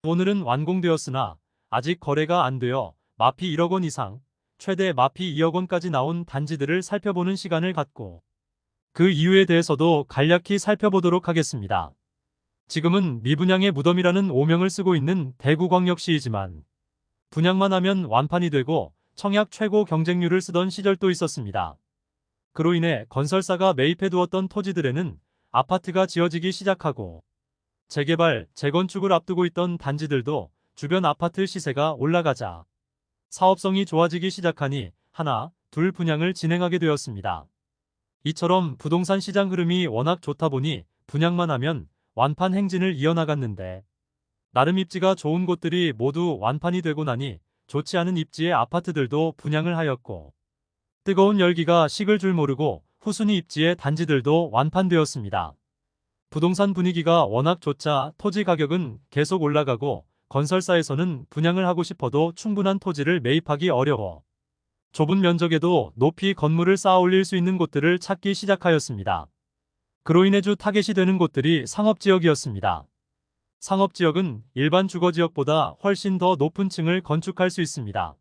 오늘은 완공되었으나 아직 거래가 안 되어 마피 1억 원 이상, 최대 마피 2억 원까지 나온 단지들을 살펴보는 시간을 갖고 그 이유에 대해서도 간략히 살펴보도록 하겠습니다. 지금은 미분양의 무덤이라는 오명을 쓰고 있는 대구광역시이지만 분양만 하면 완판이 되고 청약 최고 경쟁률을 쓰던 시절도 있었습니다. 그로 인해 건설사가 매입해두었던 토지들에는 아파트가 지어지기 시작하고 재개발, 재건축을 앞두고 있던 단지들도 주변 아파트 시세가 올라가자 사업성이 좋아지기 시작하니 하나, 둘 분양을 진행하게 되었습니다. 이처럼 부동산 시장 흐름이 워낙 좋다 보니 분양만 하면 완판 행진을 이어나갔는데 나름 입지가 좋은 곳들이 모두 완판이 되고 나니 좋지 않은 입지의 아파트들도 분양을 하였고 뜨거운 열기가 식을 줄 모르고 후순위 입지의 단지들도 완판되었습니다. 부동산 분위기가 워낙 좋자 토지 가격은 계속 올라가고 건설사에서는 분양을 하고 싶어도 충분한 토지를 매입하기 어려워 좁은 면적에도 높이 건물을 쌓아 올릴 수 있는 곳들을 찾기 시작하였습니다. 그로 인해 주 타겟이 되는 곳들이 상업지역이었습니다. 상업지역은 일반 주거지역보다 훨씬 더 높은 층을 건축할 수 있습니다.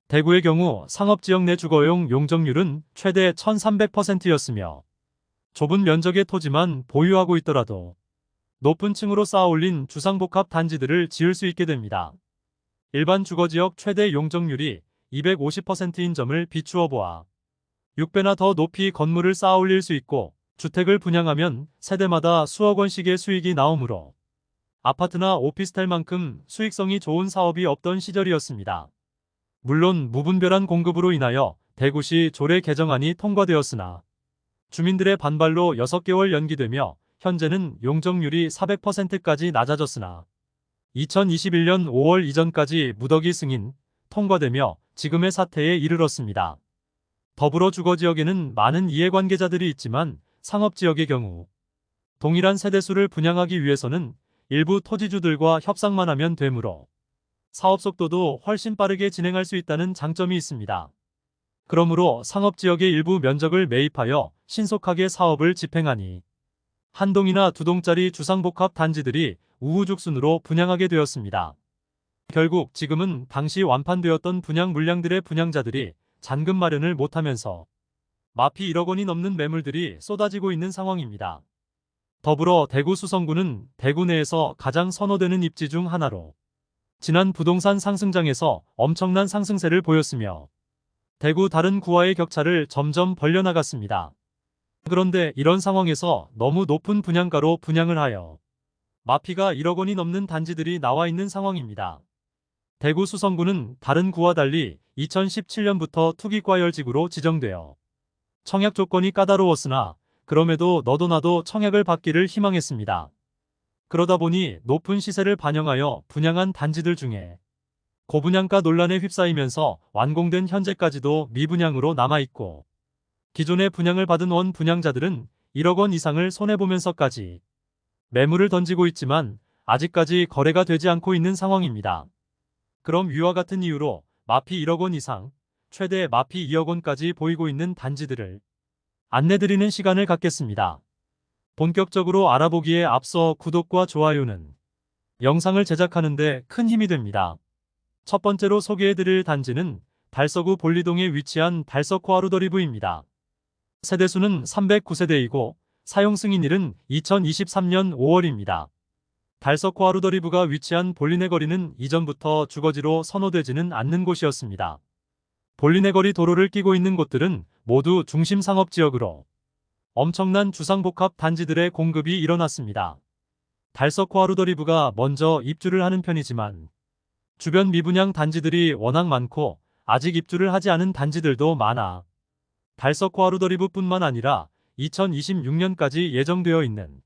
대구의 경우 상업지역 내 주거용 용적률은 최대 1300%였으며 좁은 면적의 토지만 보유하고 있더라도 높은 층으로 쌓아 올린 주상복합 단지들을 지을 수 있게 됩니다. 일반 주거지역 최대 용적률이 250%인 점을 비추어 보아 6배나 더 높이 건물을 쌓아 올릴 수 있고 주택을 분양하면 세대마다 수억 원씩의 수익이 나오므로 아파트나 오피스텔만큼 수익성이 좋은 사업이 없던 시절이었습니다. 물론 무분별한 공급으로 인하여 대구시 조례 개정안이 통과되었으나 주민들의 반발로 6개월 연기되며 현재는 용적률이 400%까지 낮아졌으나 2021년 5월 이전까지 무더기 승인 통과되며 지금의 사태에 이르렀습니다. 더불어 주거지역에는 많은 이해관계자들이 있지만 상업지역의 경우 동일한 세대수를 분양하기 위해서는 일부 토지주들과 협상만 하면 되므로 사업 속도도 훨씬 빠르게 진행할 수 있다는 장점이 있습니다. 그러므로 상업지역의 일부 면적을 매입하여 신속하게 사업을 집행하니 한 동이나 두 동짜리 주상복합 단지들이 우후죽순으로 분양하게 되었습니다. 결국 지금은 당시 완판되었던 분양 물량들의 분양자들이 잔금 마련을 못하면서 마피 1억 원이 넘는 매물들이 쏟아지고 있는 상황입니다. 더불어 대구 수성구는 대구 내에서 가장 선호되는 입지 중 하나로 지난 부동산 상승장에서 엄청난 상승세를 보였으며 대구 다른 구와의 격차를 점점 벌려나갔습니다. 그런데 이런 상황에서 너무 높은 분양가로 분양을 하여 마피가 1억 원이 넘는 단지들이 나와 있는 상황입니다. 대구 수성구는 다른 구와 달리 2017년부터 투기과열지구로 지정되어 청약 조건이 까다로웠으나 그럼에도 너도 나도 청약을 받기를 희망했습니다. 그러다 보니 높은 시세를 반영하여 분양한 단지들 중에 고분양가 논란에 휩싸이면서 완공된 현재까지도 미분양으로 남아있고 기존의 분양을 받은 원 분양자들은 1억 원 이상을 손해보면서까지 매물을 던지고 있지만 아직까지 거래가 되지 않고 있는 상황입니다. 그럼 위와 같은 이유로 마피 1억 원 이상, 최대 마피 2억 원까지 보이고 있는 단지들을 안내드리는 시간을 갖겠습니다. 본격적으로 알아보기에 앞서 구독과 좋아요는 영상을 제작하는 데 큰 힘이 됩니다. 첫 번째로 소개해드릴 단지는 달서구 볼리동에 위치한 달서코 아루더리브입니다. 세대수는 309세대이고 사용 승인일은 2023년 5월입니다. 달서코 아루더리브가 위치한 볼리네 거리는 이전부터 주거지로 선호되지는 않는 곳이었습니다. 볼리네 거리 도로를 끼고 있는 곳들은 모두 중심 상업지역으로 엄청난 주상복합 단지들의 공급이 일어났습니다. 달서코 아루더리브가 먼저 입주를 하는 편이지만 주변 미분양 단지들이 워낙 많고 아직 입주를 하지 않은 단지들도 많아 달서코 아루더리브뿐만 아니라 2026년까지 예정되어 있는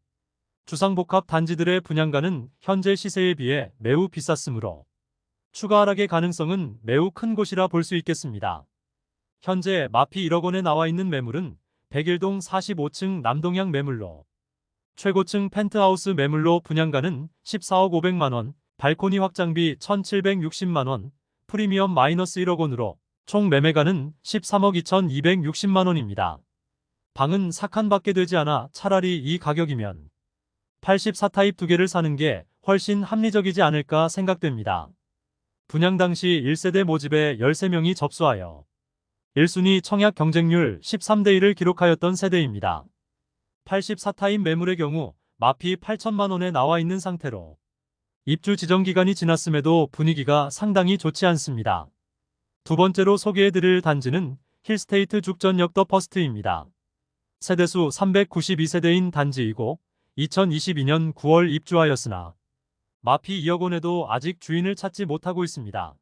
주상복합 단지들의 분양가는 현재 시세에 비해 매우 비쌌으므로 추가 하락의 가능성은 매우 큰 곳이라 볼 수 있겠습니다. 현재 마피 1억 원에 나와 있는 매물은 101동 45층 남동향 매물로 최고층 펜트하우스 매물로 분양가는 14억 500만원, 발코니 확장비 1760만원, 프리미엄 마이너스 1억 원으로 총 매매가는 13억 2260만원입니다. 방은 4칸밖에 되지 않아 차라리 이 가격이면 84타입 2개를 사는 게 훨씬 합리적이지 않을까 생각됩니다. 분양 당시 1세대 모집에 13명이 접수하여 1순위 청약 경쟁률 13대 1을 기록하였던 세대입니다. 84타입 매물의 경우 마피 8천만 원에 나와 있는 상태로 입주 지정 기간이 지났음에도 분위기가 상당히 좋지 않습니다. 두 번째로 소개해드릴 단지는 힐스테이트 죽전역 더 퍼스트입니다. 세대수 392세대인 단지이고 2022년 9월 입주하였으나 마피 2억 원에도 아직 주인을 찾지 못하고 있습니다.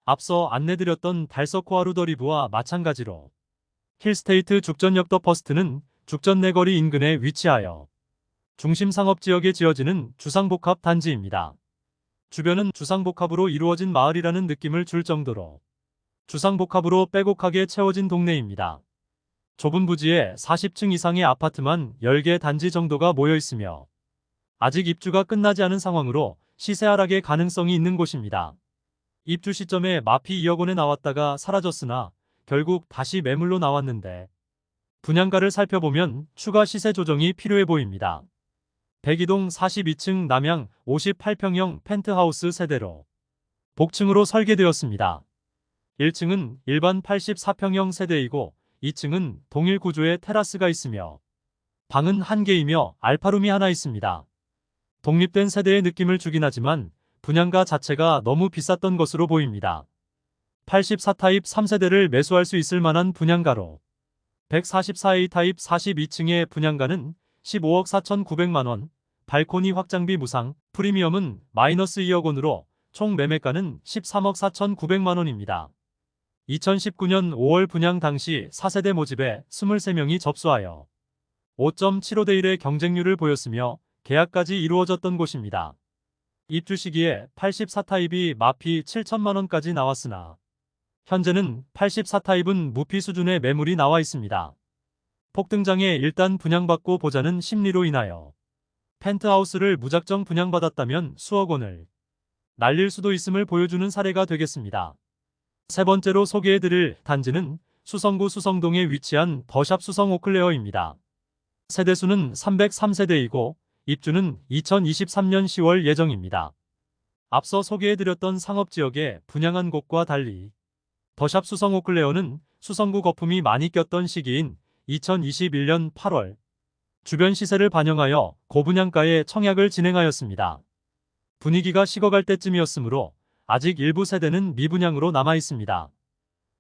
앞서 안내드렸던 달서코아루더리브와 마찬가지로 힐스테이트 죽전역 더 퍼스트는 죽전 내거리 인근에 위치하여 중심 상업지역에 지어지는 주상복합 단지입니다. 주변은 주상복합으로 이루어진 마을이라는 느낌을 줄 정도로 주상복합으로 빼곡하게 채워진 동네입니다. 좁은 부지에 40층 이상의 아파트만 10개 단지 정도가 모여 있으며 아직 입주가 끝나지 않은 상황으로 시세 하락의 가능성이 있는 곳입니다. 입주 시점에 마피 2억 원에 나왔다가 사라졌으나 결국 다시 매물로 나왔는데 분양가를 살펴보면 추가 시세 조정이 필요해 보입니다. 백이동 42층 남향 58평형 펜트하우스 세대로 복층으로 설계되었습니다. 1층은 일반 84평형 세대이고 2층은 동일 구조의 테라스가 있으며 방은 1개이며 알파룸이 하나 있습니다. 독립된 세대의 느낌을 주긴 하지만 분양가 자체가 너무 비쌌던 것으로 보입니다. 84타입 3세대를 매수할 수 있을 만한 분양가로 144A 타입 42층의 분양가는 15억 4,900만원, 발코니 확장비 무상, 프리미엄은 마이너스 2억 원으로 총 매매가는 13억 4,900만원입니다. 2019년 5월 분양 당시 4세대 모집에 23명이 접수하여 5.75대 1의 경쟁률을 보였으며 계약까지 이루어졌던 곳입니다. 입주 시기에 84타입이 마피 7천만원까지 나왔으나 현재는 84타입은 무피 수준의 매물이 나와 있습니다. 폭등장에 일단 분양받고 보자는 심리로 인하여 펜트하우스를 무작정 분양받았다면 수억 원을 날릴 수도 있음을 보여주는 사례가 되겠습니다. 세 번째로 소개해드릴 단지는 수성구 수성동에 위치한 더샵 수성 오클레어입니다. 세대수는 303세대이고 입주는 2023년 10월 예정입니다. 앞서 소개해드렸던 상업지역에 분양한 곳과 달리 더샵 수성 오클레어는 수성구 거품이 많이 꼈던 시기인 2021년 8월 주변 시세를 반영하여 고분양가에 청약을 진행하였습니다. 분위기가 식어갈 때쯤이었으므로 아직 일부 세대는 미분양으로 남아 있습니다.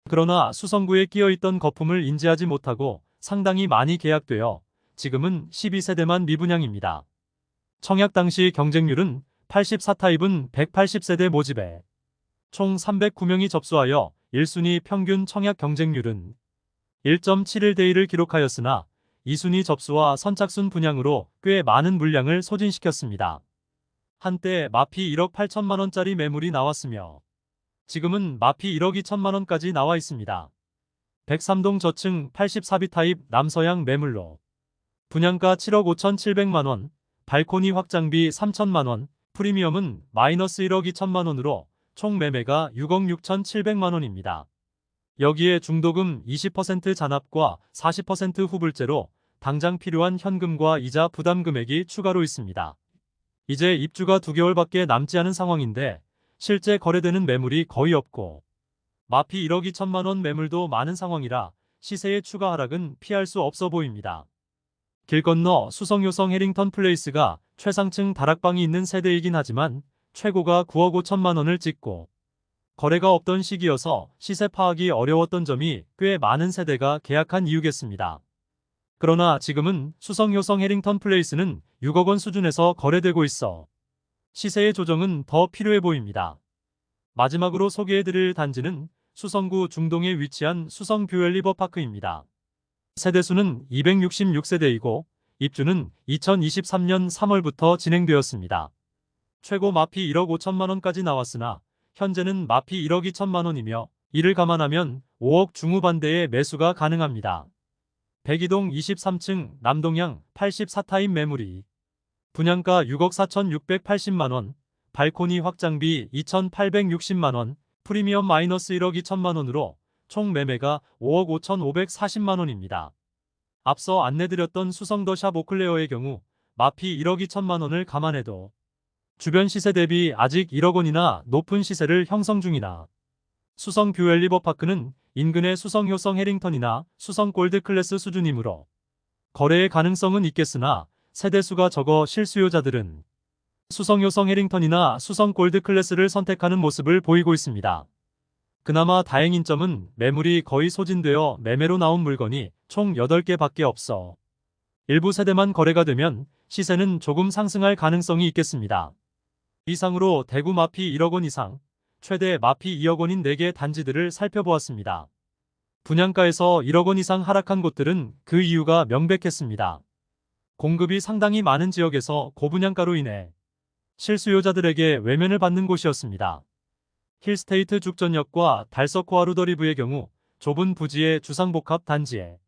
그러나 수성구에 끼어있던 거품을 인지하지 못하고 상당히 많이 계약되어 지금은 12세대만 미분양입니다. 청약 당시 경쟁률은 84타입은 180세대 모집에 총 309명이 접수하여 1순위 평균 청약 경쟁률은 1.71대 1을 기록하였으나 2순위 접수와 선착순 분양으로 꽤 많은 물량을 소진시켰습니다. 한때 마피 1억 8천만원짜리 매물이 나왔으며 지금은 마피 1억 2천만원까지 나와 있습니다. 103동 저층 84비 타입 남서향 매물로 분양가 7억 5,700만원, 발코니 확장비 3천만원, 프리미엄은 마이너스 1억 2천만원으로 총 매매가 6억 6,700만원입니다. 여기에 중도금 20% 잔압과 40% 후불제로 당장 필요한 현금과 이자 부담 금액이 추가로 있습니다. 이제 입주가 2개월밖에 남지 않은 상황인데 실제 거래되는 매물이 거의 없고 마피 1억 2천만원 매물도 많은 상황이라 시세의 추가 하락은 피할 수 없어 보입니다. 길 건너 수성요성 해링턴 플레이스가 최상층 다락방이 있는 세대이긴 하지만 최고가 9억 5천만원을 찍고 거래가 없던 시기여서 시세 파악이 어려웠던 점이 꽤 많은 세대가 계약한 이유겠습니다. 그러나 지금은 수성요성 해링턴 플레이스는 6억 원 수준에서 거래되고 있어 시세의 조정은 더 필요해 보입니다. 마지막으로 소개해드릴 단지는 수성구 중동에 위치한 수성뷰 리버파크입니다. 세대수는 266세대이고 입주는 2023년 3월부터 진행되었습니다. 최고 마피 1억 5천만원까지 나왔으나 현재는 마피 1억 2천만원이며 이를 감안하면 5억 중후반대의 매수가 가능합니다. 백이동 23층 남동향 84타입 매물이 분양가 6억 4,680만원, 발코니 확장비 2,860만원, 프리미엄 마이너스 1억 2천만원으로 총 매매가 5억 5,540만원입니다. 앞서 안내드렸던 수성더샵 오클레어의 경우 마피 1억 2천만원을 감안해도 주변 시세 대비 아직 1억 원이나 높은 시세를 형성 중이나 수성 뷰엘 리버파크는 인근의 수성 효성 해링턴이나 수성 골드 클래스 수준이므로 거래의 가능성은 있겠으나 세대수가 적어 실수요자들은 수성 효성 해링턴이나 수성 골드 클래스를 선택하는 모습을 보이고 있습니다. 그나마 다행인 점은 매물이 거의 소진되어 매매로 나온 물건이 총 8개 밖에 없어 일부 세대만 거래가 되면 시세는 조금 상승할 가능성이 있겠습니다. 이상으로 대구 마피 1억 원 이상, 최대 마피 2억 원인 4개 단지들을 살펴보았습니다. 분양가에서 1억 원 이상 하락한 곳들은 그 이유가 명백했습니다. 공급이 상당히 많은 지역에서 고분양가로 인해 실수요자들에게 외면을 받는 곳이었습니다. 힐스테이트 죽전역과 달서코 아루더리브의 경우 좁은 부지의 주상복합 단지에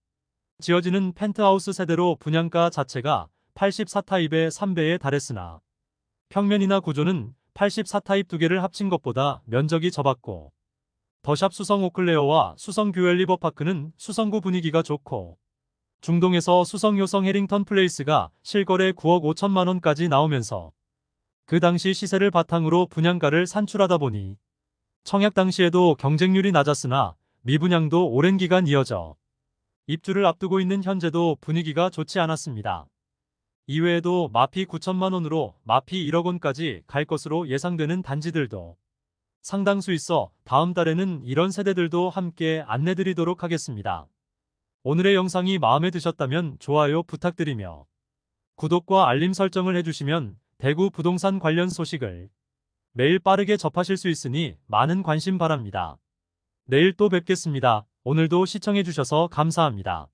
지어지는 펜트하우스 세대로 분양가 자체가 84타입의 3배에 달했으나 평면이나 구조는 84타입 2개를 합친 것보다 면적이 적었고 더샵 수성 오클레어와 수성 뷰엘 리버파크는 수성구 분위기가 좋고 중동에서 수성 효성 해링턴 플레이스가 실거래 9억 5천만 원까지 나오면서 그 당시 시세를 바탕으로 분양가를 산출하다 보니 청약 당시에도 경쟁률이 낮았으나 미분양도 오랜 기간 이어져 입주를 앞두고 있는 현재도 분위기가 좋지 않았습니다. 이외에도 마피 9천만 원으로 마피 1억 원까지 갈 것으로 예상되는 단지들도 상당수 있어 다음 달에는 이런 세대들도 함께 안내드리도록 하겠습니다. 오늘의 영상이 마음에 드셨다면 좋아요 부탁드리며 구독과 알림 설정을 해주시면 대구 부동산 관련 소식을 매일 빠르게 접하실 수 있으니 많은 관심 바랍니다. 내일 또 뵙겠습니다. 오늘도 시청해주셔서 감사합니다.